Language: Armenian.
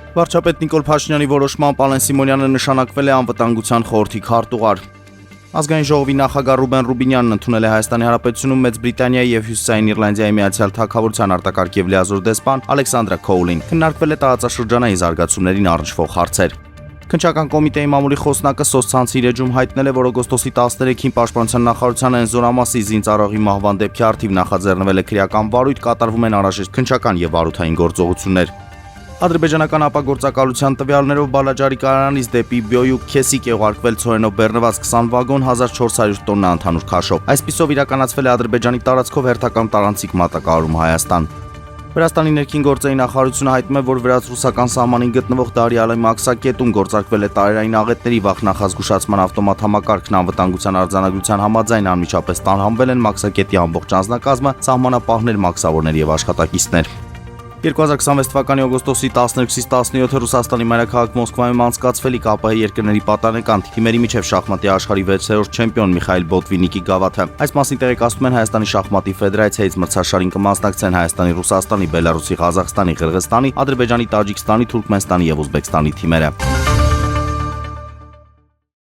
Վարչապետ Նիկոլ Փաշինյանի որոշմամբ Ալեն Սիմոնյանը նշանակվել է անվտանգության խորհրդի քարտուղար։ Ազգային ժողովի նախագահ Ռուբեն Ռուբինյանն ընդունել է Հայաստանի Հանրապետությունում Մեծ Բրիտանիայի եւ Հյուսիսային Իռլանդիայի միացյալ թագավորության արտակարգ եւ լիազոր դեսպան Ալեքսանդրա Քոուլին։ Քննարկվել է տարածաշրջանային զարգացումներին առնչվող հարցեր։ Քննչական կոմիտեի մամուլի խոսնակը սոցցանցի իր էջում հայտնել է, որ օգոստոսի 13-ին Պաշտպանության նախարարության Էնզորամասի զինծառայողի մահվան դեպքի առթիվ նախաձեռնվել է քրեական վարույթ, կատարվում են անհրաժեշտ քննչական եւ վարութային գործողություններ։ Ադրբեջանական ապագործակալության տվյալներով Բալաջարի կայարանից դեպի Բյոյուկ Քեսիկ է ուղարկվել ցորենով բեռնված 20 վագոն 1400 տոննա ընդհանուր քաշով։ Այսպիսով իրականացվել է Ադրբեջանի տարածքով հերթական տարանցիկ մատակարարում Հայաստան։ Վրաստանի ներքին գործերի նախարարությունը հայտնում է, որ վրաց-ռուսական սահմանին գտնվող Դարիալի մաքսակետում գործարկվել է տարերային աղետների վախ նախազգուշացման ավտոմատ համակարգն անվտանգության արձանագրության համաձայն անմիջապես տանհանվել են մաքսակետի ամբողջ անձնակազմը, սահմանապահներ, մաքսավորներ եւ աշխատակիցներ։ 2026 թվականի օգոստոսի 12-ից 17-ը Ռուսաստանի մայրաքաղաք Մոսկվայում անցկացվելիք ԱՊՀ երկրների պատանեկան թիմերի միջև շախմատի աշխարհի 6-րդ չեմպիոն Միխայիլ Բոտվինիկի գավաթը։ Այս մասին տեղեկացնում են Հայաստանի շախմատի ֆեդերացիայից մրցաշարին կմասնակցեն Հայաստանի, Ռուսաստանի, Բելարուսի, Ղազախստանի, Қырғызստանի, Ադրբեջանի, Տաջիկստանի, Թուրքմենստանի եւ Ուզբեկստանի թիմերը։